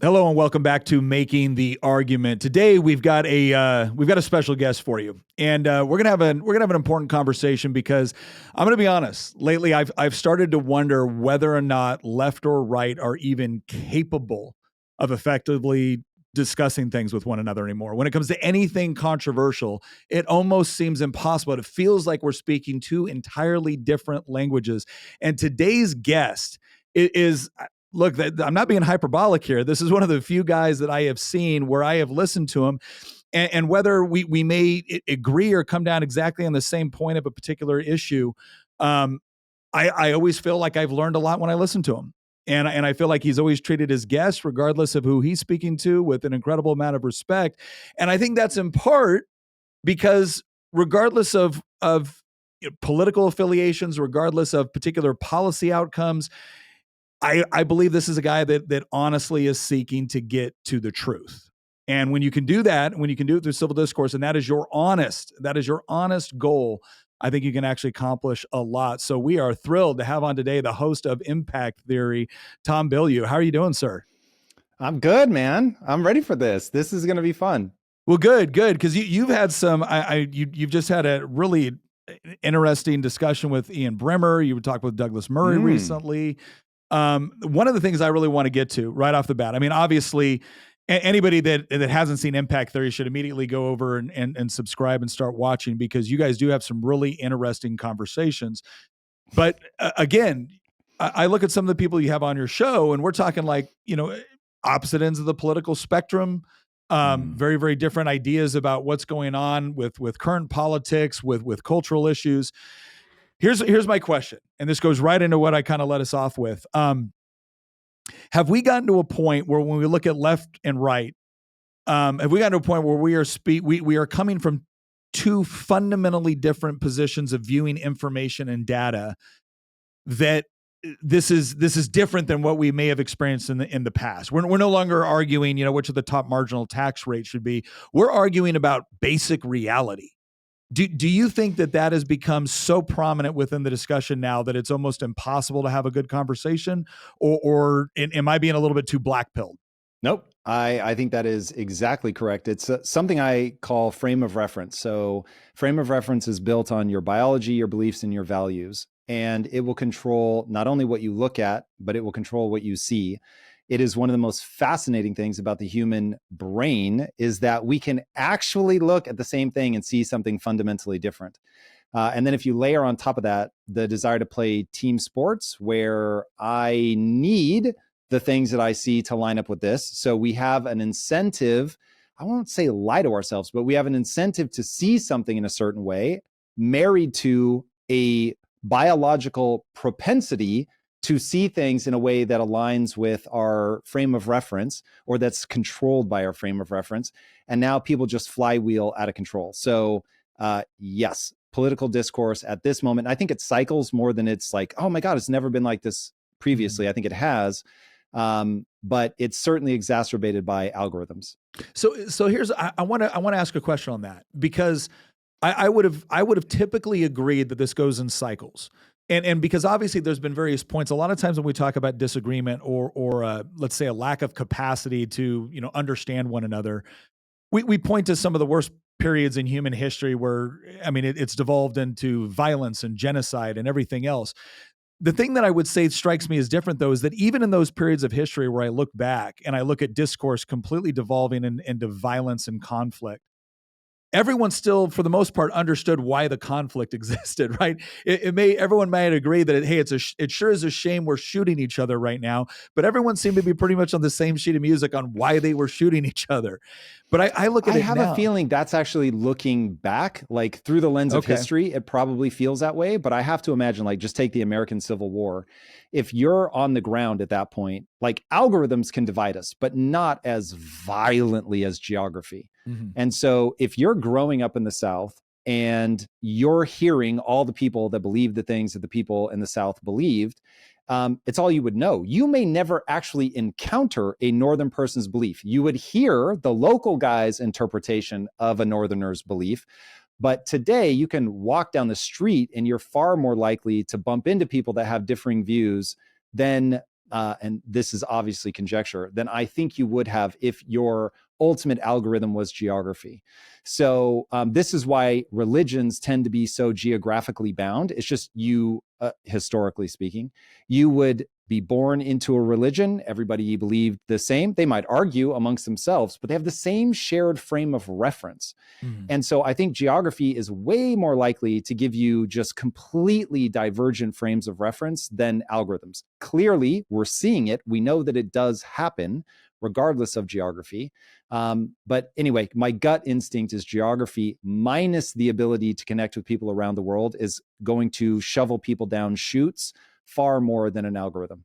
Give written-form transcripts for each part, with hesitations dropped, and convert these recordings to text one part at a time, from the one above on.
Hello and welcome back to Making the Argument. Today we've got a special guest for you, and we're gonna have an important conversation because I'm gonna be honest. Lately, I've started to wonder whether or not left or right are even capable of effectively discussing things with one another anymore. When it comes to anything controversial, it almost seems impossible. It feels like we're speaking two entirely different languages. And today's guest is look, I'm not being hyperbolic here. This is one of the few guys that I have seen where I have listened to him, and whether we may agree or come down exactly on the same point of a particular issue, um, I always feel like I've learned a lot when I listen to him. And I feel like he's always treated his guests, regardless of who he's speaking to, with an incredible amount of respect. And I think that's in part because regardless of political affiliations, regardless of particular policy outcomes, I believe this is a guy that honestly is seeking to get to the truth. And when you can do that, when you can do it through civil discourse, and that is your honest goal, I think you can actually accomplish a lot. So we are thrilled to have on today the host of Impact Theory, Tom Bilyeu. How are you doing, sir? I'm good, man. I'm ready for this. This is going to be fun. Well, good, because you've had some. You've just had a really interesting discussion with Ian Bremmer. You talked with Douglas Murray recently. One of the things I really want to get to right off the bat, I mean, obviously, anybody that hasn't seen Impact Theory should immediately go over and subscribe and start watching, because you guys do have some really interesting conversations. But again, I look at some of the people you have on your show, and we're talking like, opposite ends of the political spectrum. Very, very different ideas about what's going on with current politics, with cultural issues. Here's my question, and this goes right into what I kind of let us off with. Have we gotten to a point where, when we look at left and right, have we gotten to a point where we are coming from two fundamentally different positions of viewing information and data, that this is different than what we may have experienced in the past? We're no longer arguing, which of the top marginal tax rate should be. We're arguing about basic reality. Do you think that has become so prominent within the discussion now that it's almost impossible to have a good conversation, or am I being a little bit too black-pilled? Nope. I think that is exactly correct. It's something I call frame of reference. So frame of reference is built on your biology, your beliefs, and your values. And it will control not only what you look at, but it will control what you see. It is one of the most fascinating things about the human brain, is that we can actually look at the same thing and see something fundamentally different. And then if you layer on top of that the desire to play team sports, where I need the things that I see to line up with this. So we have an incentive, I won't say lie to ourselves, but we have an incentive to see something in a certain way, married to a biological propensity to see things in a way that aligns with our frame of reference, or that's controlled by our frame of reference. And now people just flywheel out of control. So yes, political discourse at this moment, I think it cycles more than it's like, oh my God, it's never been like this previously. I think it has. But it's certainly exacerbated by algorithms. So here's, I want to ask a question on that, because I would have typically agreed that this goes in cycles. And because obviously there's been various points. A lot of times when we talk about disagreement or let's say a lack of capacity to understand one another, we point to some of the worst periods in human history where, I mean, it's devolved into violence and genocide and everything else. The thing that I would say strikes me as different, though, is that even in those periods of history where I look back and I look at discourse completely devolving into violence and conflict, everyone still, for the most part, understood why the conflict existed, right? Everyone might agree that, hey, it sure is a shame we're shooting each other right now, but everyone seemed to be pretty much on the same sheet of music on why they were shooting each other. But I look at it now. I have a feeling that's actually looking back, like through the lens of history, it probably feels that way. But I have to imagine, like, just take the American Civil War. If you're on the ground at that point, like, algorithms can divide us, but not as violently as geography. Mm-hmm. And so if you're growing up in the South and you're hearing all the people that believe the things that the people in the South believed, it's all you would know. You may never actually encounter a Northern person's belief. You would hear the local guy's interpretation of a Northerner's belief. But today you can walk down the street and you're far more likely to bump into people that have differing views than and this is obviously conjecture, than I think you would have if your ultimate algorithm was geography. So this is why religions tend to be so geographically bound. It's just you, historically speaking, you would be born into a religion. Everybody believed the same. They might argue amongst themselves, but they have the same shared frame of reference. And so I think geography is way more likely to give you just completely divergent frames of reference than algorithms. Clearly, we're seeing it. We know that it does happen regardless of geography. But anyway, my gut instinct is geography minus the ability to connect with people around the world is going to shovel people down chutes far more than an algorithm.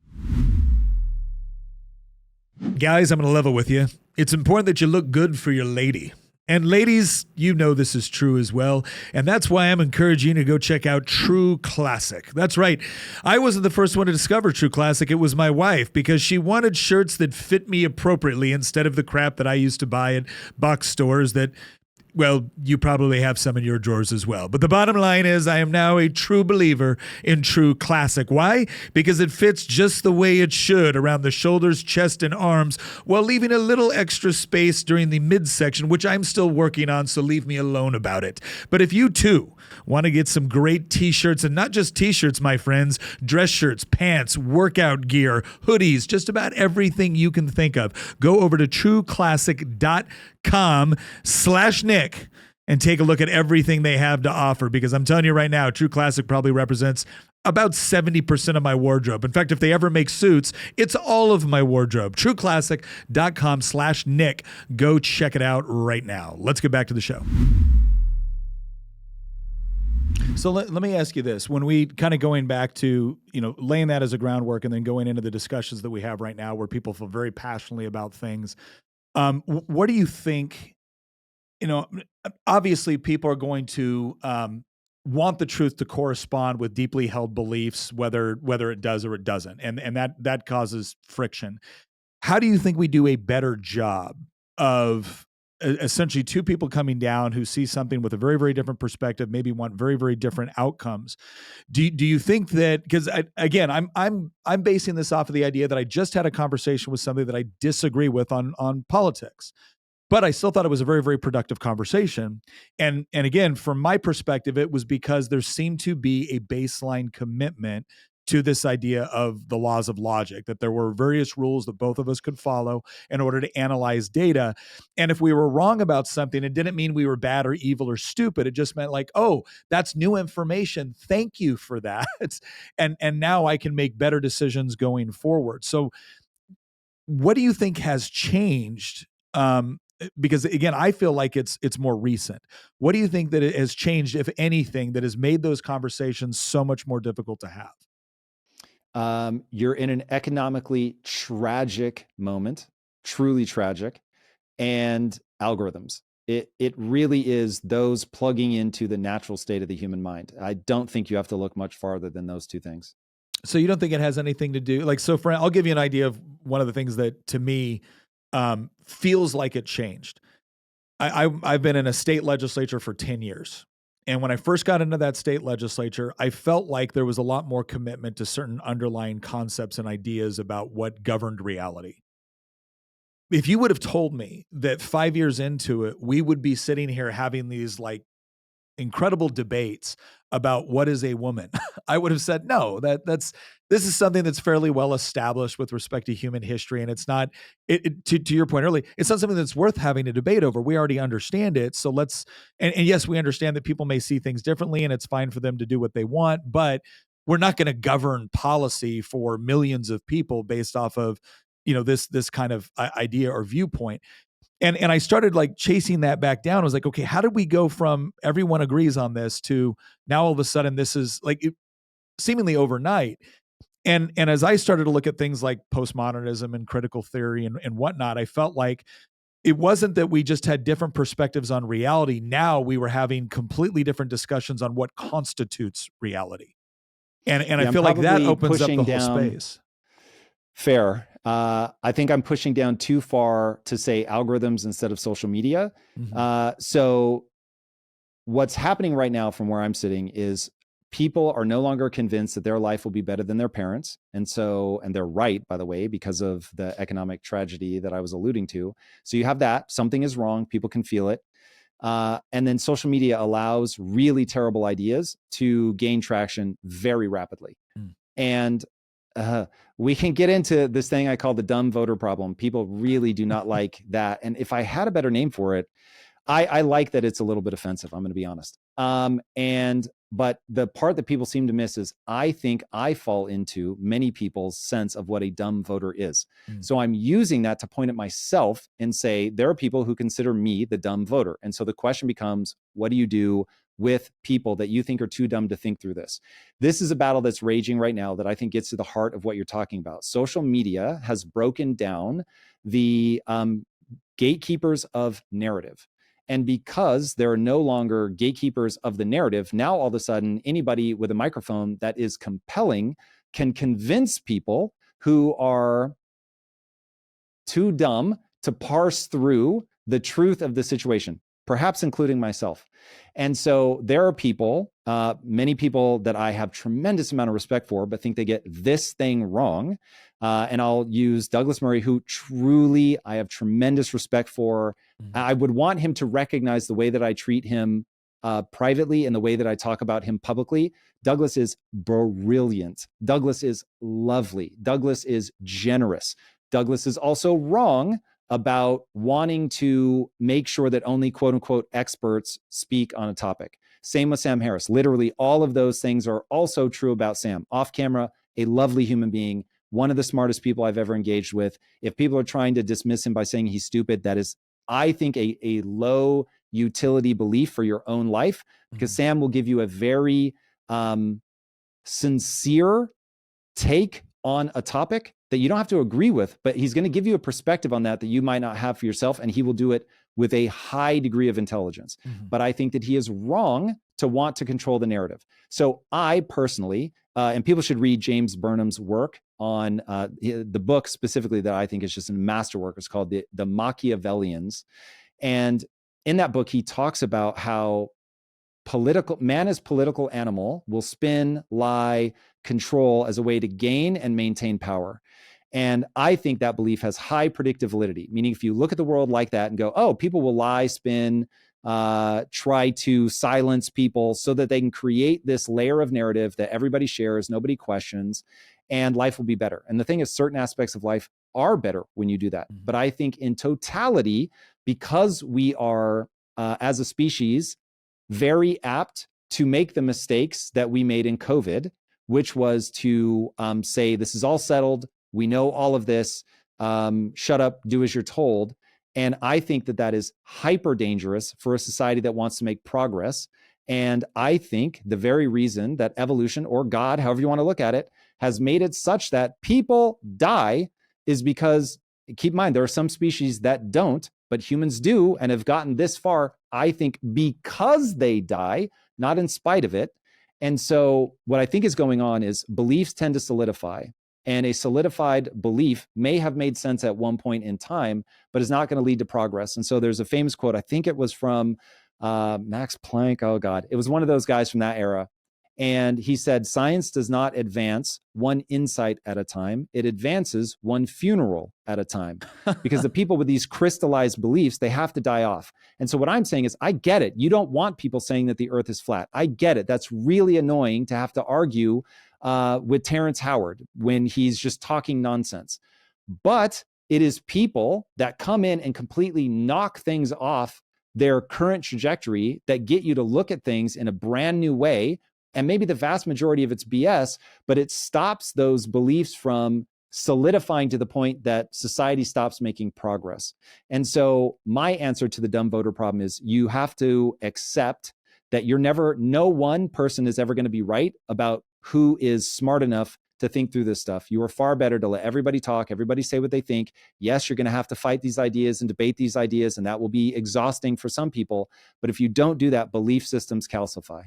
Guys, I'm going to level with you. It's important that you look good for your lady. And ladies, you know this is true as well. And that's why I'm encouraging you to go check out True Classic. That's right. I wasn't the first one to discover True Classic. It was my wife, because she wanted shirts that fit me appropriately instead of the crap that I used to buy at box stores that, well, you probably have some in your drawers as well. But the bottom line is I am now a true believer in True Classic. Why? Because it fits just the way it should around the shoulders, chest, and arms, while leaving a little extra space during the midsection, which I'm still working on, so leave me alone about it. But if you too want to get some great t-shirts, and not just t-shirts, my friends, dress shirts, pants, workout gear, hoodies, just about everything you can think of, go over to trueclassic.com/Nick and take a look at everything they have to offer, because I'm telling you right now, True Classic probably represents about 70% of my wardrobe. In fact, if they ever make suits, it's all of my wardrobe. trueclassic.com/Nick. Go check it out right now. Let's get back to the show. So let me ask you this. When we kind of going back to, laying that as a groundwork and then going into the discussions that we have right now where people feel very passionately about things, what do you think? Obviously people are going to want the truth to correspond with deeply held beliefs, whether it does or it doesn't. And that causes friction. How do you think we do a better job of essentially two people coming down who see something with a very, very different perspective, maybe want very, very different outcomes? Do you think that, because I'm basing this off of the idea that I just had a conversation with somebody that I disagree with on politics, but I still thought it was a very, very productive conversation. And again, from my perspective, it was because there seemed to be a baseline commitment to this idea of the laws of logic, that there were various rules that both of us could follow in order to analyze data. And if we were wrong about something, it didn't mean we were bad or evil or stupid. It just meant like, oh, that's new information. Thank you for that. And now I can make better decisions going forward. So what do you think has changed? Because again, I feel like it's more recent. What do you think that it has changed, if anything, that has made those conversations so much more difficult to have? You're in an economically tragic moment, truly tragic, and algorithms. It really is those plugging into the natural state of the human mind. I don't think you have to look much farther than those two things. So you don't think it has anything to do, I'll give you an idea of one of the things that to me feels like it changed. I've been in a state legislature for 10 years. And when I first got into that state legislature, I felt like there was a lot more commitment to certain underlying concepts and ideas about what governed reality. If you would have told me that 5 years into it, we would be sitting here having these incredible debates about what is a woman, I would have said, no, this is something that's fairly well established with respect to human history. And it's not, to your point earlier, it's not something that's worth having a debate over. We already understand it. So and yes, we understand that people may see things differently and it's fine for them to do what they want, but we're not going to govern policy for millions of people based off of, this kind of idea or viewpoint. And I started chasing that back down. I was like, okay, how did we go from everyone agrees on this to now all of a sudden this is seemingly overnight. And as I started to look at things like postmodernism and critical theory and whatnot, I felt like it wasn't that we just had different perspectives on reality. Now we were having completely different discussions on what constitutes reality. And I feel like that opens up the whole space. Fair. I think I'm pushing down too far to say algorithms instead of social media. Mm-hmm. So what's happening right now from where I'm sitting is people are no longer convinced that their life will be better than their parents. And they're right, by the way, because of the economic tragedy that I was alluding to. So you have that, something is wrong, people can feel it. And then social media allows really terrible ideas to gain traction very rapidly. Mm. And we can get into this thing I call the dumb voter problem. People really do not like that. And if I had a better name for it, I like that it's a little bit offensive. I'm going to be honest. But the part that people seem to miss is I think I fall into many people's sense of what a dumb voter is. Mm. So I'm using that to point at myself and say, there are people who consider me the dumb voter. And so the question becomes, what do you do with people that you think are too dumb to think through this? This is a battle that's raging right now that I think gets to the heart of what you're talking about. Social media has broken down the gatekeepers of narrative. And because there are no longer gatekeepers of the narrative, now all of a sudden, anybody with a microphone that is compelling can convince people who are too dumb to parse through the truth of the situation, perhaps including myself. And so there are people, many people that I have tremendous amount of respect for, but think they get this thing wrong. And I'll use Douglas Murray, who truly I have tremendous respect for. Mm-hmm. I would want him to recognize the way that I treat him privately and the way that I talk about him publicly. Douglas is brilliant. Douglas is lovely. Douglas is generous. Douglas is also wrong about wanting to make sure that only quote unquote experts speak on a topic. Same with Sam Harris. Literally all of those things are also true about Sam. Off camera, a lovely human being, one of the smartest people I've ever engaged with. If people are trying to dismiss him by saying he's stupid, that is, I think, a low utility belief for your own life, because Sam will give you a very sincere take on a topic that you don't have to agree with, but he's going to give you a perspective on that you might not have for yourself, and he will do it with a high degree of intelligence. Mm-hmm. But I think that he is wrong to want to control the narrative. So I personally, and people should read James Burnham's work on the book specifically that I think is just a masterwork. It's called the Machiavellians. And in that book, he talks about how man as political animal will spin, lie, control as a way to gain and maintain power. And I think that belief has high predictive validity, meaning if you look at the world like that and go, oh, people will lie, spin, try to silence people so that they can create this layer of narrative that everybody shares, nobody questions, and life will be better. And the thing is, certain aspects of life are better when you do that. Mm-hmm. But I think in totality, because we are, as a species, very apt to make the mistakes that we made in COVID, which was to say, this is all settled. We know all of this. Shut up, do as you're told. And I think that that is hyper dangerous for a society that wants to make progress. And I think the very reason that evolution, or God, however you want to look at it, has made it such that people die is because, keep in mind, there are some species that don't, but humans do and have gotten this far, I think, because they die, not in spite of it. And so what I think is going on is beliefs tend to solidify. And a solidified belief may have made sense at one point in time, but is not going to lead to progress. And so there's a famous quote, I think it was from Max Planck. Oh God, it was one of those guys from that era. And he said, science does not advance one insight at a time. It advances one funeral at a time. Because the people with these crystallized beliefs, they have to die off. And so what I'm saying is, I get it. You don't want people saying that the earth is flat. I get it. That's really annoying to have to argue with Terrence Howard when he's just talking nonsense. But it is people that come in and completely knock things off their current trajectory that get you to look at things in a brand new way. And maybe the vast majority of it's BS, but it stops those beliefs from solidifying to the point that society stops making progress. And so my answer to the dumb voter problem is, you have to accept that no one person is ever going to be right about who is smart enough to think through this stuff. You are far better to let everybody talk, everybody say what they think. Yes, you're going to have to fight these ideas and debate these ideas, and that will be exhausting for some people. But if you don't do that, belief systems calcify.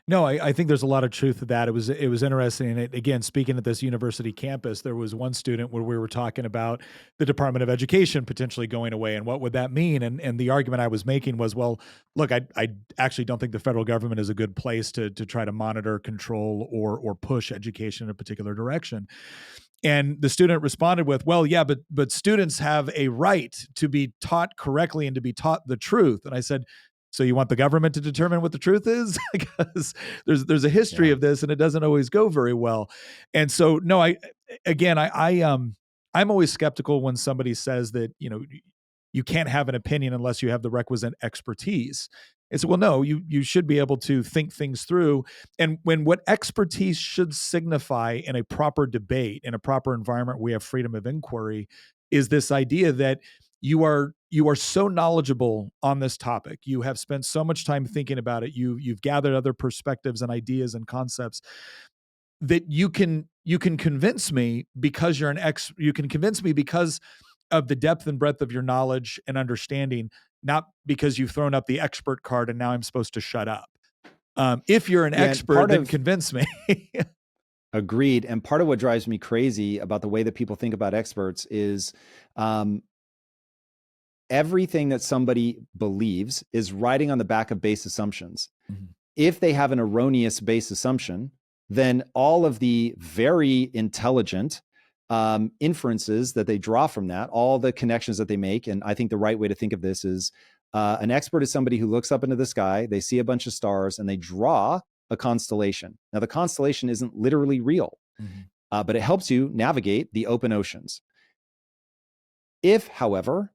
No, I think there's a lot of truth to that. It was interesting. And again, speaking at this university campus, there was one student where we were talking about the Department of Education potentially going away and what would that mean. And the argument I was making was, well, look, I actually don't think the federal government is a good place to try to monitor, control, or push education in a particular direction. And the student responded with, well, yeah, but students have a right to be taught correctly and to be taught the truth. And I said, so you want the government to determine what the truth is? Because there's a history of this and it doesn't always go very well. And so, no, I'm always skeptical when somebody says that, you can't have an opinion unless you have the requisite expertise. It's, well, no, you should be able to think things through. And when what expertise should signify in a proper debate, in a proper environment, we have freedom of inquiry, is this idea that you are so knowledgeable on this topic. You have spent so much time thinking about it. You've gathered other perspectives and ideas and concepts that you can convince me because you can convince me because of the depth and breadth of your knowledge and understanding, not because you've thrown up the expert card and now I'm supposed to shut up. If you're an expert, then convince me. Agreed. And part of what drives me crazy about the way that people think about experts is everything that somebody believes is riding on the back of base assumptions. Mm-hmm. If they have an erroneous base assumption, then all of the very intelligent inferences that they draw from that, all the connections that they make. And I think the right way to think of this is an expert is somebody who looks up into the sky, they see a bunch of stars, and they draw a constellation. Now, the constellation isn't literally real, but it helps you navigate the open oceans. If, however,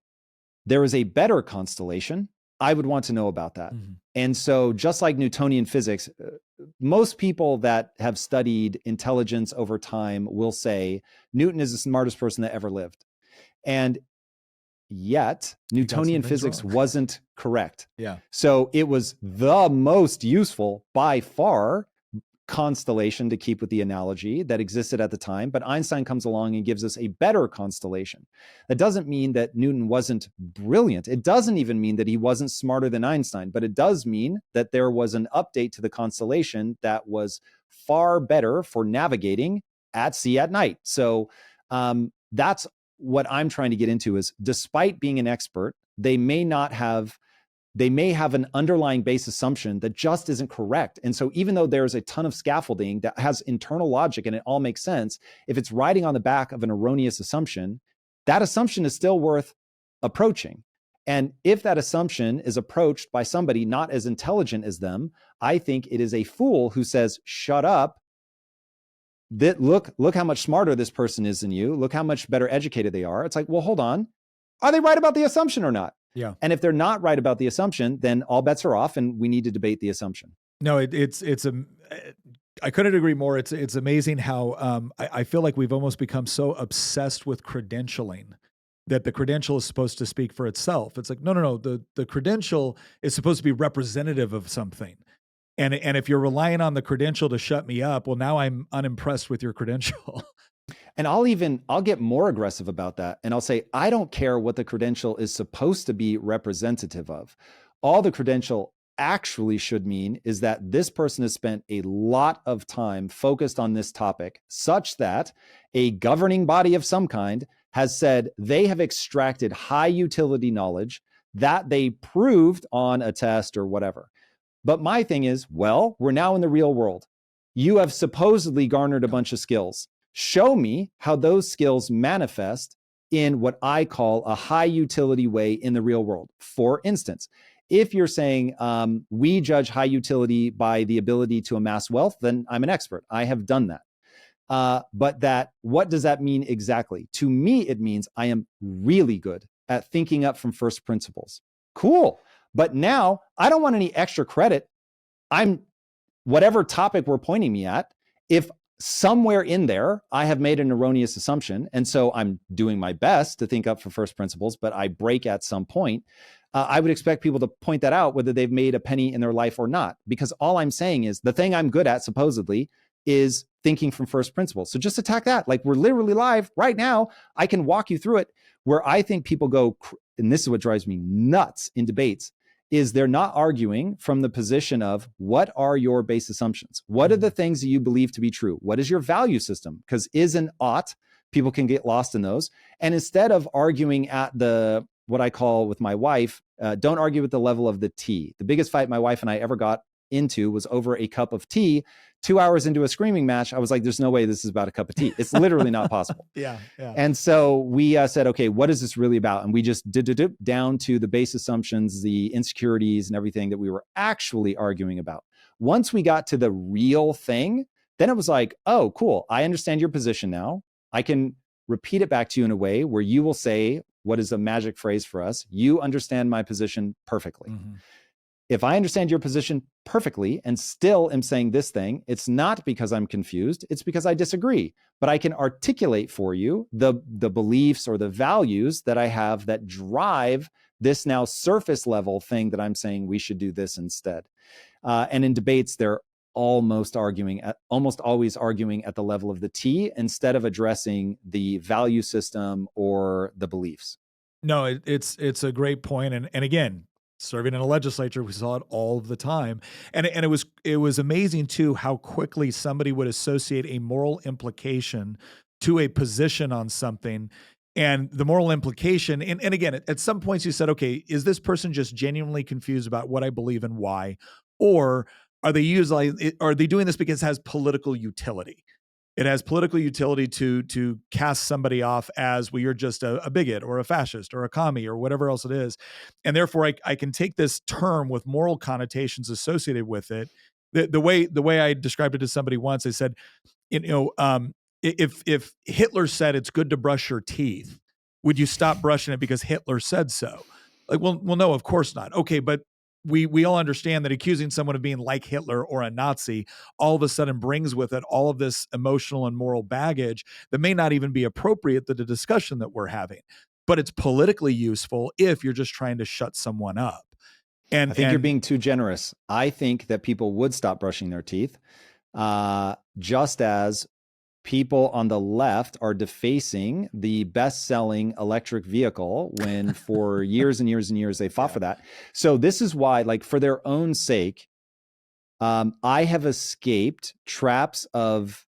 there is a better constellation, I would want to know about that. Mm-hmm. And so just like Newtonian physics, most people that have studied intelligence over time will say Newton is the smartest person that ever lived. And yet Newtonian physics wasn't correct. Yeah. So it was the most useful by far constellation, to keep with the analogy, that existed at the time, but Einstein comes along and gives us a better constellation. That doesn't mean that Newton wasn't brilliant. It doesn't even mean that he wasn't smarter than Einstein, but it does mean that there was an update to the constellation that was far better for navigating at sea at night. So that's what I'm trying to get into is, despite being an expert, they may have an underlying base assumption that just isn't correct. And so even though there's a ton of scaffolding that has internal logic and it all makes sense, if it's riding on the back of an erroneous assumption, that assumption is still worth approaching. And if that assumption is approached by somebody not as intelligent as them, I think it is a fool who says, shut up. Look how much smarter this person is than you. Look how much better educated they are. It's like, well, hold on. Are they right about the assumption or not? Yeah. And if they're not right about the assumption, then all bets are off and we need to debate the assumption. No, I couldn't agree more. It's amazing how I feel like we've almost become so obsessed with credentialing that the credential is supposed to speak for itself. It's like, no. The credential is supposed to be representative of something. And if you're relying on the credential to shut me up, well, now I'm unimpressed with your credential. And I'll get more aggressive about that. And I'll say, I don't care what the credential is supposed to be representative of. All the credential actually should mean is that this person has spent a lot of time focused on this topic, such that a governing body of some kind has said they have extracted high utility knowledge that they proved on a test or whatever. But my thing is, well, we're now in the real world. You have supposedly garnered a bunch of skills. Show me how those skills manifest in what I call a high utility way in the real world. For instance, if you're saying we judge high utility by the ability to amass wealth, then I'm an expert. I have done that. But what does that mean exactly? To me, it means I am really good at thinking up from first principles. Cool. But now I don't want any extra credit. I'm whatever topic we're pointing me at. If somewhere in there, I have made an erroneous assumption, and so I'm doing my best to think up for first principles, but I break at some point, I would expect people to point that out, whether they've made a penny in their life or not, because all I'm saying is the thing I'm good at, supposedly, is thinking from first principles. So just attack that. Like, we're literally live right now. I can walk you through it. Where I think people go, and this is what drives me nuts in debates, is they're not arguing from the position of what are your base assumptions? What are the things that you believe to be true? What is your value system? Because is and ought, people can get lost in those. And instead of arguing at the, what I call with my wife, don't argue at the level of the tea. The biggest fight my wife and I ever got into was over a cup of tea. 2 hours into a screaming match, I was like, there's no way this is about a cup of tea. It's literally not possible. Yeah. And so we said, okay, what is this really about? And we just did down to the base assumptions, the insecurities and everything that we were actually arguing about. Once we got to the real thing, then it was like, oh, cool. I understand your position now. I can repeat it back to you in a way where you will say, what is a magic phrase for us? You understand my position perfectly. Mm-hmm. If I understand your position perfectly and still am saying this thing, it's not because I'm confused, it's because I disagree. But I can articulate for you the beliefs or the values that I have that drive this now surface level thing that I'm saying we should do this instead. And in debates, they're almost always arguing at the level of the T instead of addressing the value system or the beliefs. No, it's a great point. And again, serving in a legislature, we saw it all the time. And it was amazing too, how quickly somebody would associate a moral implication to a position on something. And the moral implication, and again, at some points you said, okay, is this person just genuinely confused about what I believe and why? Or are they doing this because it has political utility? It has political utility to cast somebody off as, well, you're just a bigot or a fascist or a commie or whatever else it is. And therefore I can take this term with moral connotations associated with it. The way I described it to somebody once, I said, if Hitler said it's good to brush your teeth, would you stop brushing it because Hitler said so? Like, well, no, of course not. Okay, but we all understand that accusing someone of being like Hitler or a Nazi all of a sudden brings with it all of this emotional and moral baggage that may not even be appropriate to the discussion that we're having. But it's politically useful if you're just trying to shut someone up. And I think you're being too generous. I think that people would stop brushing their teeth, just as people on the left are defacing the best-selling electric vehicle when for years and years and years they fought for that. So this is why, like, for their own sake, I have escaped traps of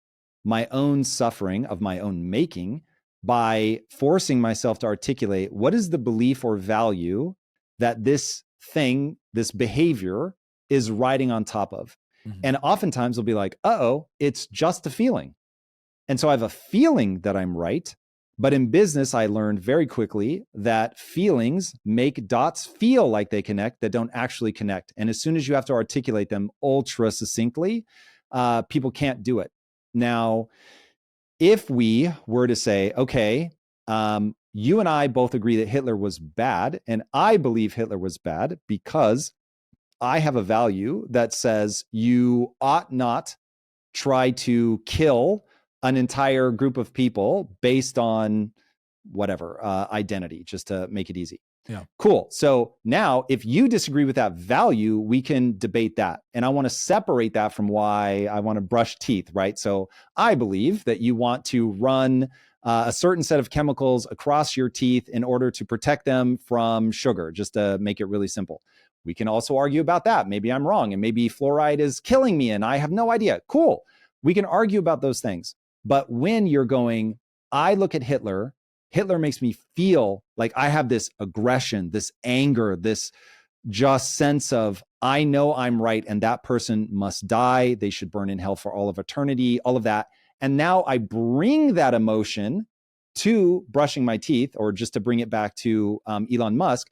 my own suffering, of my own making, by forcing myself to articulate what is the belief or value that this thing, this behavior is riding on top of. Mm-hmm. And oftentimes they'll be like, it's just a feeling. And so I have a feeling that I'm right. But in business, I learned very quickly that feelings make dots feel like they connect that don't actually connect. And as soon as you have to articulate them ultra succinctly, people can't do it. Now, if we were to say, okay, you and I both agree that Hitler was bad, and I believe Hitler was bad because I have a value that says you ought not try to kill an entire group of people based on whatever identity, just to make it easy. Yeah. Cool. So now if you disagree with that value, we can debate that. And I want to separate that from why I want to brush teeth, right? So I believe that you want to run a certain set of chemicals across your teeth in order to protect them from sugar, just to make it really simple. We can also argue about that. Maybe I'm wrong, and maybe fluoride is killing me and I have no idea. Cool. We can argue about those things. But when you're going, I look at Hitler makes me feel like I have this aggression, this anger, this just sense of, I know I'm right and that person must die. They should burn in hell for all of eternity, all of that. And now I bring that emotion to brushing my teeth, or just to bring it back to Elon Musk.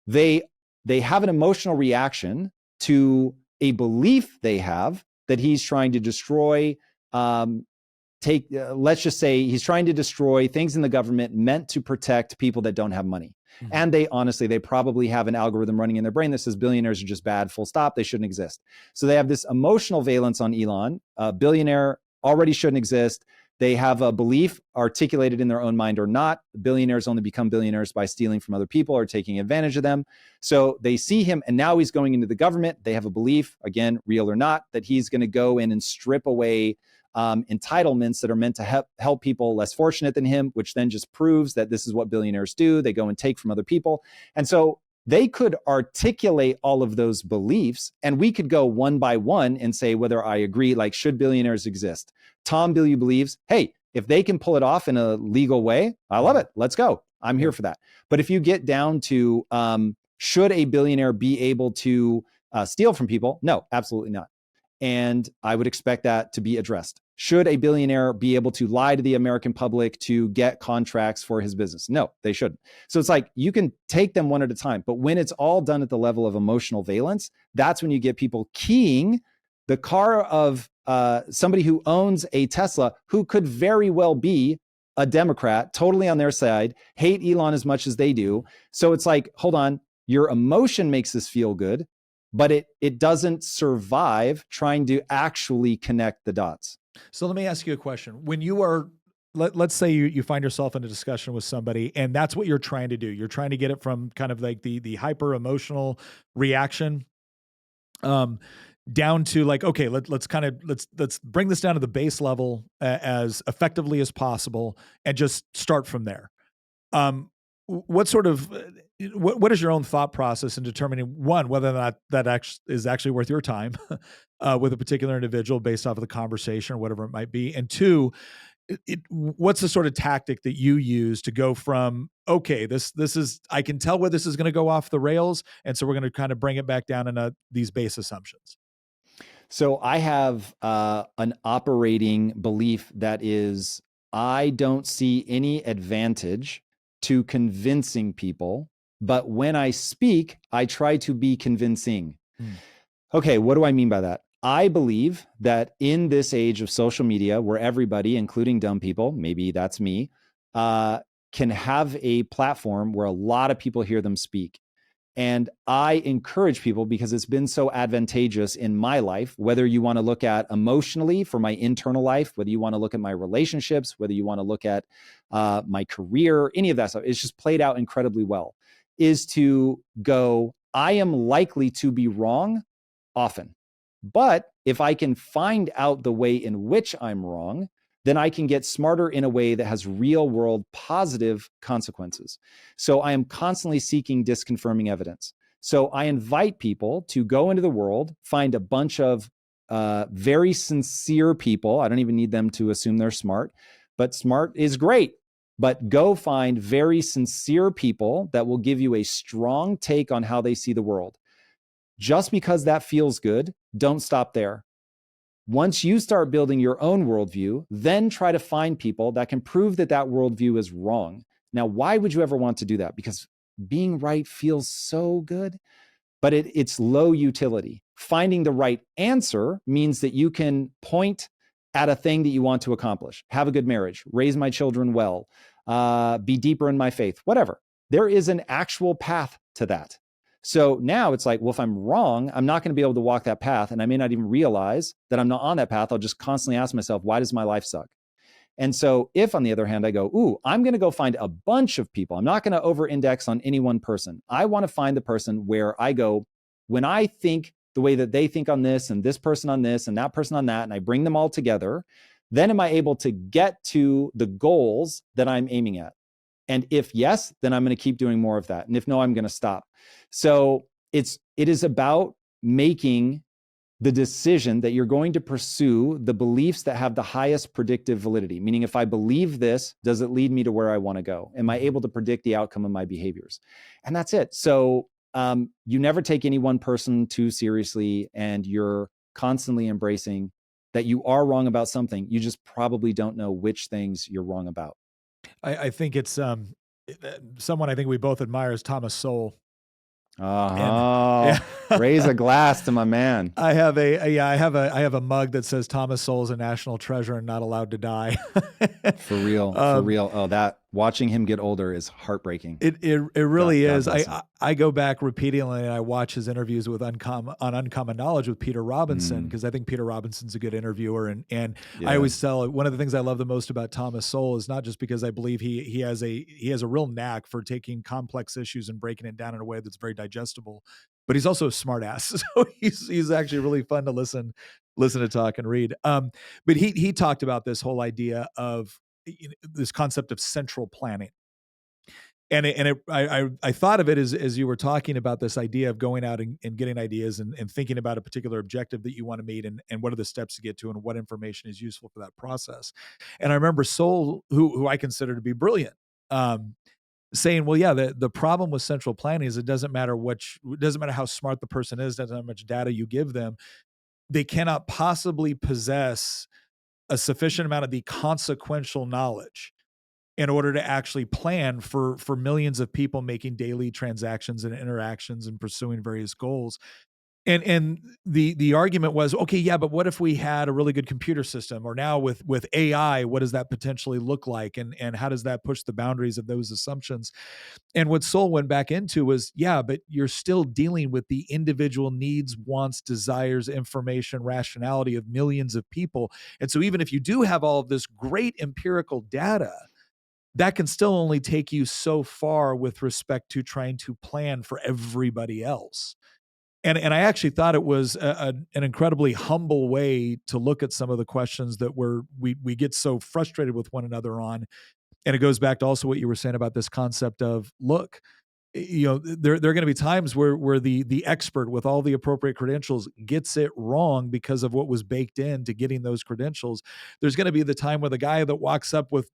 They have an emotional reaction to a belief they have that he's trying to destroy. Let's just say he's trying to destroy things in the government meant to protect people that don't have money. Mm-hmm. And they probably have an algorithm running in their brain that says billionaires are just bad, full stop. They shouldn't exist. So they have this emotional valence on Elon. Billionaire already shouldn't exist. They have a belief articulated in their own mind or not. Billionaires only become billionaires by stealing from other people or taking advantage of them. So they see him, and now he's going into the government. They have a belief, again, real or not, that he's going to go in and strip away entitlements that are meant to help people less fortunate than him, which then just proves that this is what billionaires do. They go and take from other people. And so They could articulate all of those beliefs, and we could go one by one and say whether I agree, like, should billionaires exist? Tom Bilyeu believes, hey, if they can pull it off in a legal way, I love it. Let's go. I'm here for that. But if you get down to should a billionaire be able to steal from people? No, absolutely not. And I would expect that to be addressed. Should a billionaire be able to lie to the American public to get contracts for his business? No, they shouldn't. So it's like you can take them one at a time, but when it's all done at the level of emotional valence, that's when you get people keying the car of somebody who owns a Tesla, who could very well be a Democrat, totally on their side, hate Elon as much as they do. So it's like, hold on, your emotion makes this feel good, but it doesn't survive trying to actually connect the dots. So let me ask you a question. When you are, let's say you find yourself in a discussion with somebody, and that's what you're trying to do. You're trying to get it from kind of like the hyper emotional reaction, down to like, okay, let's bring this down to the base level as effectively as possible, and just start from there. What sort of what is your own thought process in determining, one, whether or not that is actually worth your time with a particular individual based off of the conversation or whatever it might be, and two, what's the sort of tactic that you use to go from, okay, this is, I can tell where this is going to go off the rails, and so we're going to kind of bring it back down into these base assumptions? So I have an operating belief that is, I don't see any advantage to convincing people, but when I speak, I try to be convincing. Okay, what do I mean by that? I believe that in this age of social media, where everybody, including dumb people, maybe that's me, can have a platform where a lot of people hear them speak. And I encourage people, because it's been so advantageous in my life, whether you want to look at emotionally for my internal life, whether you want to look at my relationships, whether you want to look at my career, any of that stuff, it's just played out incredibly well, is to go, I am likely to be wrong often. But if I can find out the way in which I'm wrong, then I can get smarter in a way that has real world positive consequences. So I am constantly seeking disconfirming evidence. So I invite people to go into the world, find a bunch of very sincere people. I don't even need them to assume they're smart, but smart is great. But go find very sincere people that will give you a strong take on how they see the world. Just because that feels good, don't stop there. Once you start building your own worldview, then try to find people that can prove that that worldview is wrong. Now, why would you ever want to do that? Because being right feels so good, but it's low utility. Finding the right answer means that you can point at a thing that you want to accomplish. Have a good marriage, raise my children well, be deeper in my faith, whatever. There is an actual path to that. So now it's like, well, if I'm wrong, I'm not going to be able to walk that path. And I may not even realize that I'm not on that path. I'll just constantly ask myself, why does my life suck? And so if, on the other hand, I go, ooh, I'm going to go find a bunch of people. I'm not going to over-index on any one person. I want to find the person where I go, when I think the way that they think on this, and this person on this, and that person on that, and I bring them all together, then am I able to get to the goals that I'm aiming at? And if yes, then I'm going to keep doing more of that. And if no, I'm going to stop. So it is about making the decision that you're going to pursue the beliefs that have the highest predictive validity. Meaning, if I believe this, does it lead me to where I want to go? Am I able to predict the outcome of my behaviors? And that's it. So you never take any one person too seriously, and you're constantly embracing that you are wrong about something. You just probably don't know which things you're wrong about. I think it's someone I think we both admire is Thomas Sowell. Yeah. Raise a glass to my man. I have a mug that says Thomas Sowell is a national treasure and not allowed to die. For real. Oh, that watching him get older is heartbreaking. It really is. I go back repeatedly and I watch his interviews with Uncommon Knowledge with Peter Robinson, because I think Peter Robinson's a good interviewer. And I always tell, one of the things I love the most about Thomas Sowell is not just because I believe he has a real knack for taking complex issues and breaking it down in a way that's very digestible, but he's also a smart ass. So he's actually really fun to listen to talk and read. But he talked about this whole idea of this concept of central planning. I thought of it as you were talking about this idea of going out and getting ideas and thinking about a particular objective that you want to meet and what are the steps to get to and what information is useful for that process. And I remember Sol, who I consider to be brilliant, saying, well, yeah, the problem with central planning is it doesn't matter how smart the person is, doesn't matter how much data you give them, they cannot possibly possess a sufficient amount of the consequential knowledge in order to actually plan for millions of people making daily transactions and interactions and pursuing various goals. And the argument was, okay, yeah, but what if we had a really good computer system? Or now with AI, what does that potentially look like? And how does that push the boundaries of those assumptions? And what Sol went back into was, yeah, but you're still dealing with the individual needs, wants, desires, information, rationality of millions of people. And so even if you do have all of this great empirical data, that can still only take you so far with respect to trying to plan for everybody else. And I actually thought it was an incredibly humble way to look at some of the questions that we get so frustrated with one another on. And it goes back to also what you were saying about this concept of, look, there are going to be times where the expert with all the appropriate credentials gets it wrong because of what was baked into getting those credentials. There's going to be the time where the guy that walks up with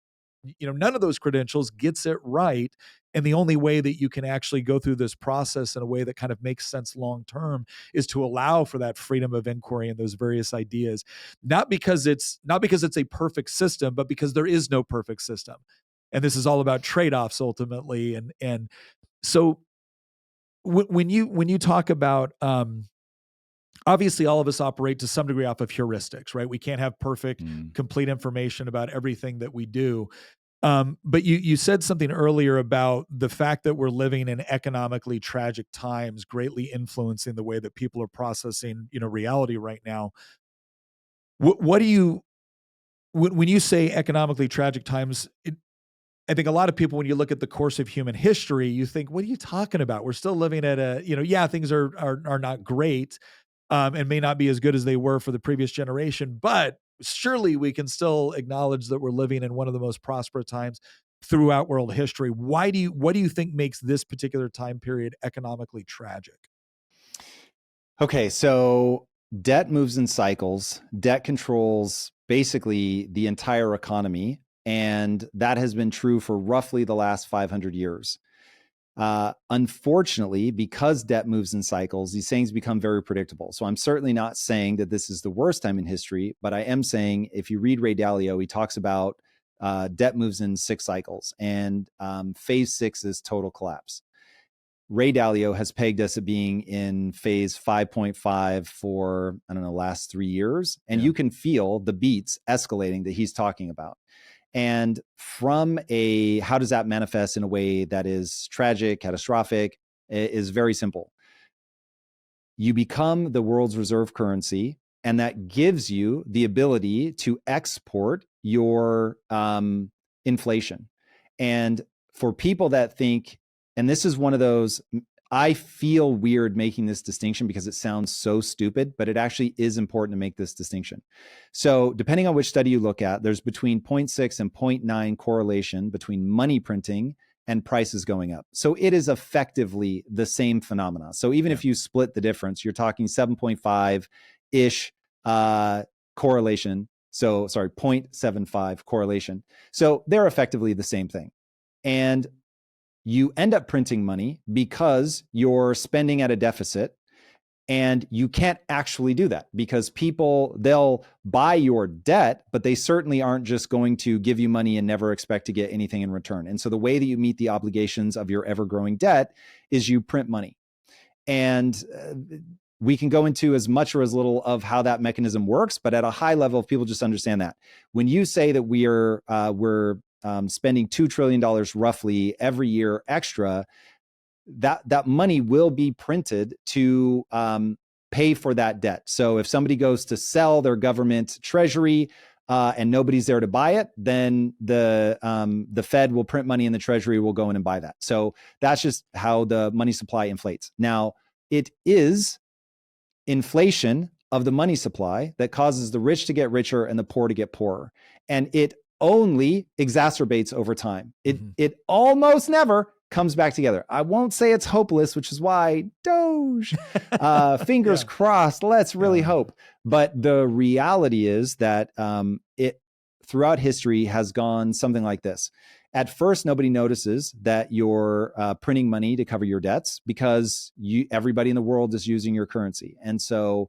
none of those credentials gets it right. And the only way that you can actually go through this process in a way that kind of makes sense long term is to allow for that freedom of inquiry and those various ideas, not because it's a perfect system, but because there is no perfect system. And this is all about trade-offs ultimately. And so when you talk about obviously all of us operate to some degree off of heuristics, right? We can't have perfect, complete information about everything that we do. But you said something earlier about the fact that we're living in economically tragic times, greatly influencing the way that people are processing, reality right now. What do you, when you say economically tragic times, I think a lot of people, when you look at the course of human history, you think, what are you talking about? We're still living at things are not great, and may not be as good as they were for the previous generation, but surely we can still acknowledge that we're living in one of the most prosperous times throughout world history. What do you think makes this particular time period economically tragic? Okay, so debt moves in cycles. Debt controls basically the entire economy, and that has been true for roughly the last 500 years. Unfortunately, because debt moves in cycles, these things become very predictable. So I'm certainly not saying that this is the worst time in history, but I am saying if you read Ray Dalio, he talks about debt moves in 6 cycles, and phase 6 is total collapse. Ray Dalio has pegged us at being in phase 5.5 for, last 3 years. And you can feel the beats escalating that he's talking about. And from how does that manifest in a way that is tragic, catastrophic, is very simple. You become the world's reserve currency, and that gives you the ability to export your inflation. And for people that think, and this is one of those, I feel weird making this distinction because it sounds so stupid, but it actually is important to make this distinction. So depending on which study you look at, there's between 0.6 and 0.9 correlation between money printing and prices going up. So it is effectively the same phenomena. So even if you split the difference, you're talking 7.5-ish correlation. So 0.75 correlation. So they're effectively the same thing. And you end up printing money because you're spending at a deficit, and you can't actually do that because people, they'll buy your debt, but they certainly aren't just going to give you money and never expect to get anything in return. And so the way that you meet the obligations of your ever-growing debt is you print money. And we can go into as much or as little of how that mechanism works, but at a high level, if people just understand that. When you say that we're spending $2 trillion roughly every year extra, that money will be printed to pay for that debt. So if somebody goes to sell their government treasury and nobody's there to buy it, then the Fed will print money and the treasury will go in and buy that. So that's just how the money supply inflates. Now, it is inflation of the money supply that causes the rich to get richer and the poor to get poorer. And it only exacerbates over time. It almost never, comes back together. I won't say it's hopeless, which is why Doge, fingers crossed, let's really hope. But the reality is that it throughout history has gone something like this. At first, nobody notices that you're printing money to cover your debts because everybody in the world is using your currency. And so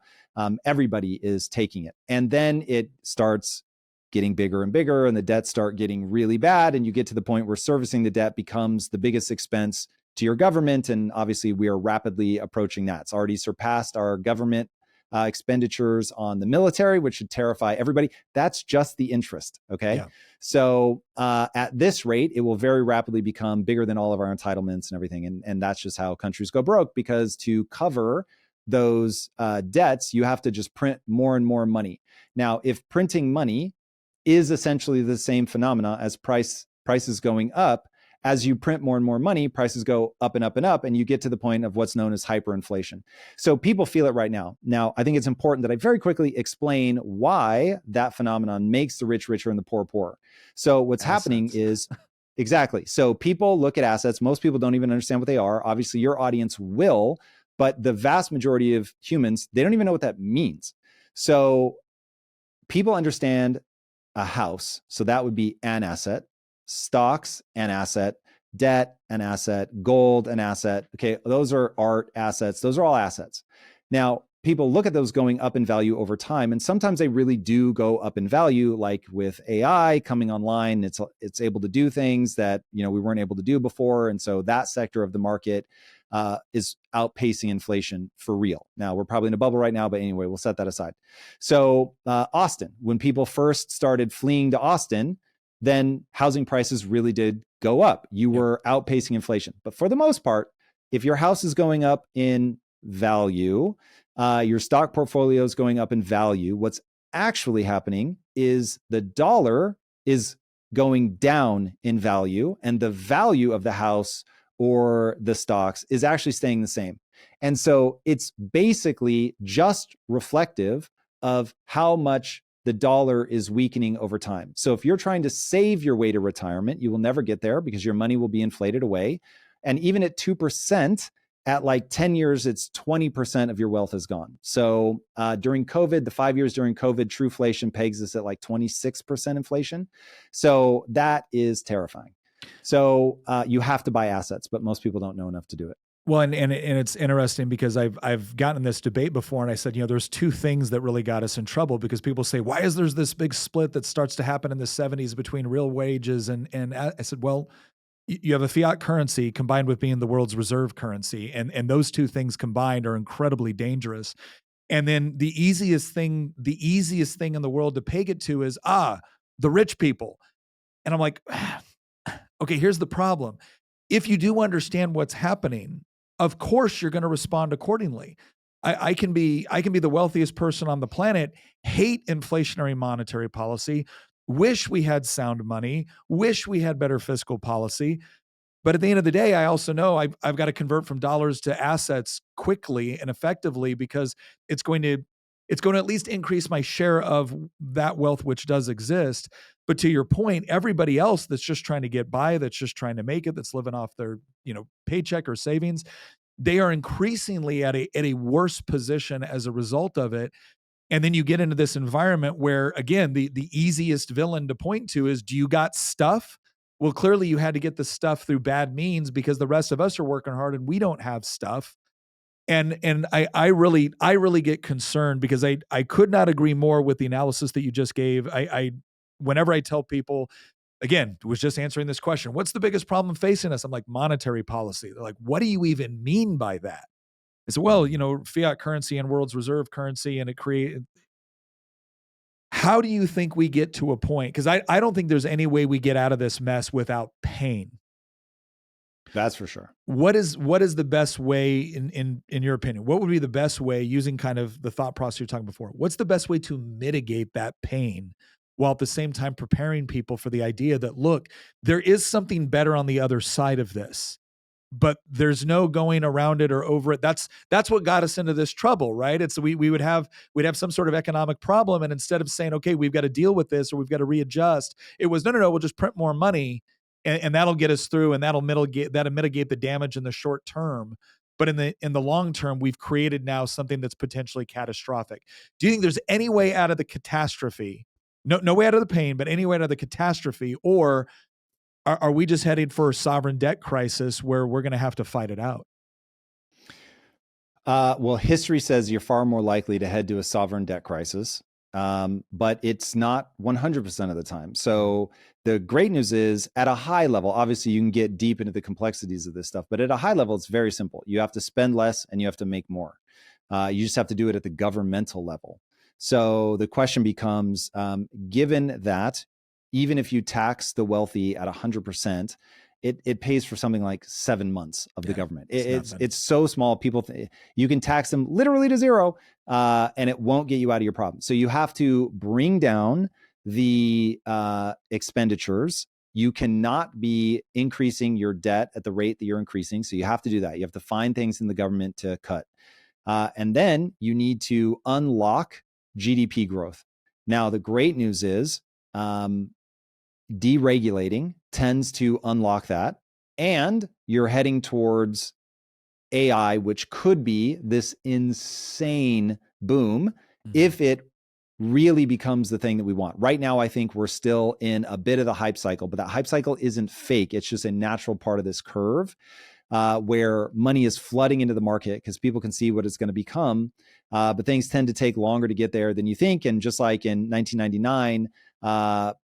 everybody is taking it. And then it starts getting bigger and bigger, and the debts start getting really bad. And you get to the point where servicing the debt becomes the biggest expense to your government. And obviously, we are rapidly approaching that. It's already surpassed our government expenditures on the military, which should terrify everybody. That's just the interest. Okay. Yeah. So at this rate, it will very rapidly become bigger than all of our entitlements and everything. And that's just how countries go broke, because to cover those debts, you have to just print more and more money. Now, if printing money is essentially the same phenomena as prices going up, as you print more and more money, prices go up and up and up, and you get to the point of what's known as hyperinflation. So people feel it right now. Now, I think it's important that I very quickly explain why that phenomenon makes the rich richer and the poor poorer. So what's happening is, exactly. So people look at assets. Most people don't even understand what they are. Obviously, your audience will, but the vast majority of humans, they don't even know what that means. So people understand a house. So that would be an asset. Stocks, an asset. Debt, an asset. Gold, an asset. Okay, those are art assets. Those are all assets. Now, people look at those going up in value over time, and sometimes they really do go up in value. Like with AI coming online, it's able to do things that we weren't able to do before, and so that sector of the market is outpacing inflation for real. Now, we're probably in a bubble right now, but anyway, we'll set that aside. So Austin, when people first started fleeing to Austin, then housing prices really did go up. You were outpacing inflation. But for the most part, if your house is going up in value, your stock portfolio is going up in value, what's actually happening is the dollar is going down in value, and the value of the house or the stocks is actually staying the same. And so it's basically just reflective of how much the dollar is weakening over time. So if you're trying to save your way to retirement, you will never get there because your money will be inflated away. And even at 2%, at like 10 years, it's 20% of your wealth is gone. So during COVID, the 5 years during COVID, Trueflation pegs us at like 26% inflation. So that is terrifying. So you have to buy assets, but most people don't know enough to do it. Well, and it's interesting because I've gotten in this debate before, and I said, there's two things that really got us in trouble, because people say, why is there's this big split that starts to happen in the 70s between real wages and I said, well, you have a fiat currency combined with being the world's reserve currency, and those two things combined are incredibly dangerous. And then the easiest thing in the world to peg it to is the rich people, and I'm like, okay, here's the problem. If you do understand what's happening, of course you're going to respond accordingly. I can be the wealthiest person on the planet, hate inflationary monetary policy, wish we had sound money, wish we had better fiscal policy. But at the end of the day, I also know I've got to convert from dollars to assets quickly and effectively, because it's going to at least increase my share of that wealth which does exist. But to your point, everybody else that's just trying to get by, that's just trying to make it, that's living off their paycheck or savings, they are increasingly at a worse position as a result of it. And then you get into this environment where, again, the easiest villain to point to is, do you got stuff? Well, clearly you had to get the stuff through bad means, because the rest of us are working hard and we don't have stuff. And I really get concerned, because I could not agree more with the analysis that you just gave. Whenever I tell people, again, was just answering this question, what's the biggest problem facing us? I'm like, monetary policy. They're like, what do you even mean by that? I said, well, fiat currency and world's reserve currency, and how do you think we get to a point? Because I don't think there's any way we get out of this mess without pain. That's for sure. What is the best way in your opinion? What would be the best way, using kind of the thought process you're talking before? What's the best way to mitigate that pain while at the same time preparing people for the idea that, look, there is something better on the other side of this, but there's no going around it or over it. That's what got us into this trouble, right? It's we'd have some sort of economic problem, and instead of saying, okay, we've got to deal with this or we've got to readjust, it was no, we'll just print more money. and that'll get us through, and that'll mitigate the damage in the short term. But in the long term, we've created now something that's potentially catastrophic. Do you think there's any way out of the catastrophe? No way out of the pain, but any way out of the catastrophe, or are we just headed for a sovereign debt crisis where we're going to have to fight it out? Well, history says you're far more likely to head to a sovereign debt crisis, but it's not 100% of the time. So the great news is, at a high level, obviously you can get deep into the complexities of this stuff, but at a high level, it's very simple. You have to spend less and you have to make more. You just have to do it at the governmental level. So the question becomes, given that even if you tax the wealthy at 100%, it pays for something like 7 months of the government. It's so small. You can tax them literally to zero, and it won't get you out of your problem. So you have to bring down the expenditures. You cannot be increasing your debt at the rate that you're increasing. So you have to do that. You have to find things in the government to cut. And then you need to unlock GDP growth. Now, the great news is, deregulating tends to unlock that. And you're heading towards AI, which could be this insane boom if it really becomes the thing that we want. Right now, I think we're still in a bit of the hype cycle, but that hype cycle isn't fake. It's just a natural part of this curve, where money is flooding into the market because people can see what it's going to become. But things tend to take longer to get there than you think. And just like in 1999,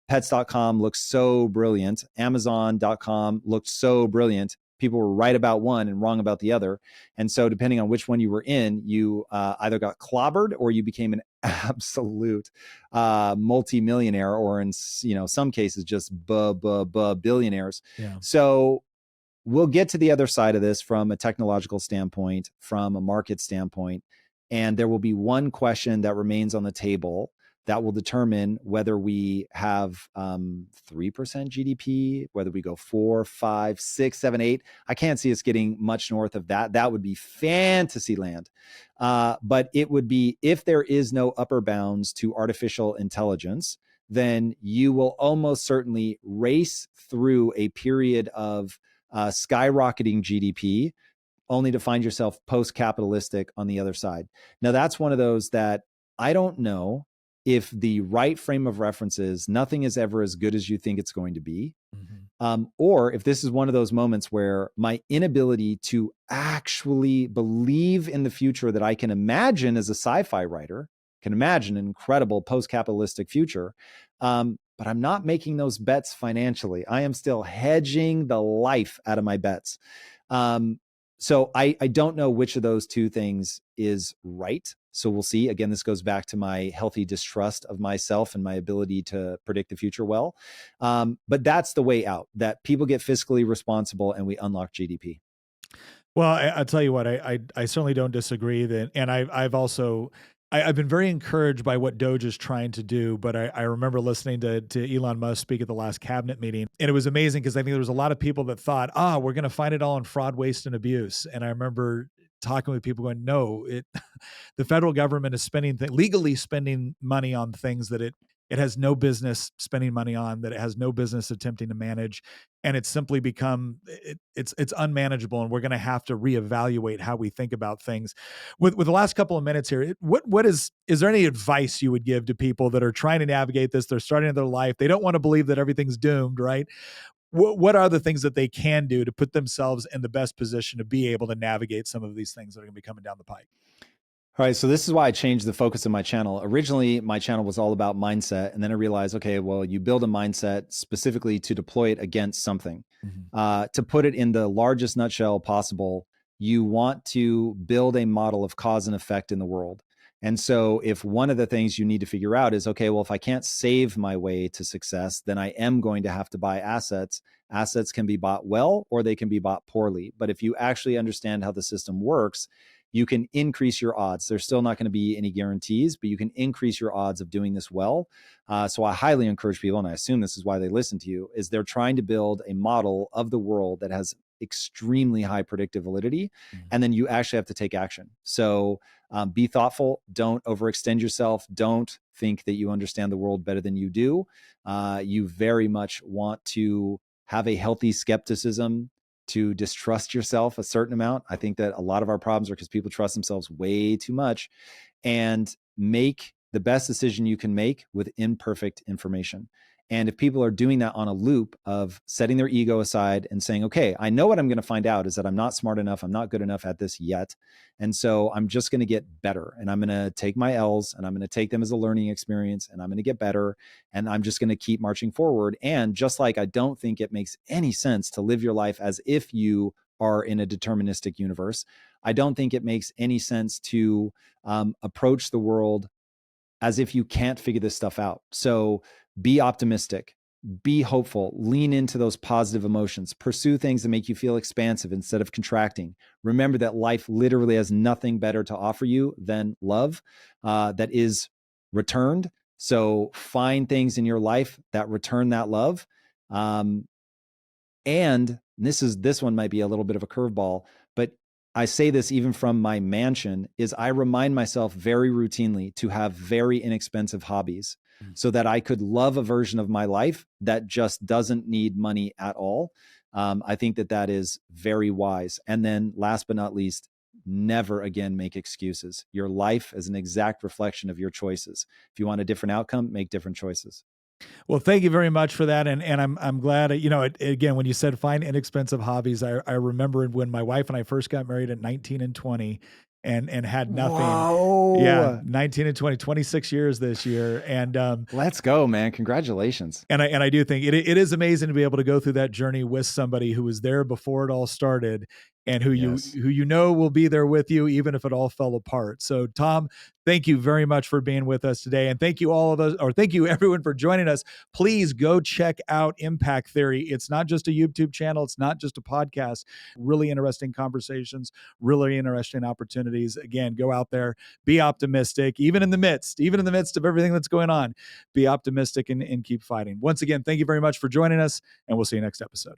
pets.com looked so brilliant. Amazon.com looked so brilliant. People were right about one and wrong about the other. And so depending on which one you were in, you either got clobbered or you became an absolute multi-millionaire, or in some cases just billionaires. Yeah. So we'll get to the other side of this from a technological standpoint, from a market standpoint, and there will be one question that remains on the table that will determine whether we have 3% GDP, whether we go 4, 5, 6, 7, 8. I can't see us getting much north of that. That would be fantasy land. But it would be, if there is no upper bounds to artificial intelligence, then you will almost certainly race through a period of skyrocketing GDP, only to find yourself post-capitalistic on the other side. Now, that's one of those that I don't know if the right frame of reference is nothing is ever as good as you think it's going to be. Or if this is one of those moments where my inability to actually believe in the future that I can imagine as a sci-fi writer, can imagine an incredible post-capitalistic future, but I'm not making those bets financially. I am still hedging the life out of my bets. So I don't know which of those two things is right. So we'll see. Again, this goes back to my healthy distrust of myself and my ability to predict the future well. But that's the way out, that people get fiscally responsible and we unlock GDP. Well, I'll tell you what, I certainly don't disagree that. And I've been very encouraged by what Doge is trying to do, but I remember listening to Elon Musk speak at the last cabinet meeting, and it was amazing because I think there was a lot of people that thought, we're going to find it all in fraud, waste, and abuse. And I remember talking with people going, no, the federal government is legally spending money on things that it has no business spending money on, that it has no business attempting to manage. And it's simply become, it's unmanageable. And we're going to have to reevaluate how we think about things. With the last couple of minutes here, is there any advice you would give to people that are trying to navigate this? They're starting their life. They don't want to believe that everything's doomed, right? What are the things that they can do to put themselves in the best position to be able to navigate some of these things that are going to be coming down the pike? All right, so this is why I changed the focus of my channel. Originally, my channel was all about mindset, and then I realized, okay, well, you build a mindset specifically to deploy it against something. To put it in the largest nutshell possible, you want to build a model of cause and effect in the world. And so if one of the things you need to figure out is, okay, well, if I can't save my way to success, then I am going to have to buy assets. Assets can be bought well, or they can be bought poorly. But if you actually understand how the system works, you can increase your odds. There's still not going to be any guarantees, but you can increase your odds of doing this well. So I highly encourage people, and I assume this is why they listen to you, is they're trying to build a model of the world that has extremely high predictive validity. And then you actually have to take action. So be thoughtful. Don't overextend yourself. Don't think that you understand the world better than you do. You very much want to have a healthy skepticism, to distrust yourself a certain amount. I think that a lot of our problems are because people trust themselves way too much, and make the best decision you can make with imperfect information. And if people are doing that on a loop of setting their ego aside and saying, okay, I know what I'm going to find out is that I'm not smart enough, I'm not good enough at this yet. And so I'm just going to get better, and I'm going to take my L's and I'm going to take them as a learning experience, and I'm going to get better, and I'm just going to keep marching forward. And just like I don't think it makes any sense to live your life as if you are in a deterministic universe, I don't think it makes any sense to approach the world as if you can't figure this stuff out. So be optimistic, be hopeful, lean into those positive emotions, pursue things that make you feel expansive instead of contracting. Remember that life literally has nothing better to offer you than love that is returned. So find things in your life that return that love. And this one might be a little bit of a curveball, but I say this even from my mansion, is I remind myself very routinely to have very inexpensive hobbies so that I could love a version of my life that just doesn't need money at all. I think that that is very wise. And then last but not least, never again make excuses. Your life is an exact reflection of your choices. If you want a different outcome, make different choices. Well, thank you very much for that, and I'm glad. Again, when you said find inexpensive hobbies, I remember when my wife and I first got married at 19 and 20, and had nothing. Whoa. Yeah, 19 and 20, 26 years this year, and let's go, man! Congratulations. And I do think it is amazing to be able to go through that journey with somebody who was there before it all started, and who you know will be there with you even if it all fell apart. So Tom, thank you very much for being with us today, and thank you thank you everyone for joining us. Please go check out Impact Theory. It's not just a YouTube channel, it's not just a podcast. Really interesting conversations, really interesting opportunities. Again, go out there, be optimistic, even in the midst of everything that's going on. Be optimistic and keep fighting. Once again, thank you very much for joining us, and we'll see you next episode.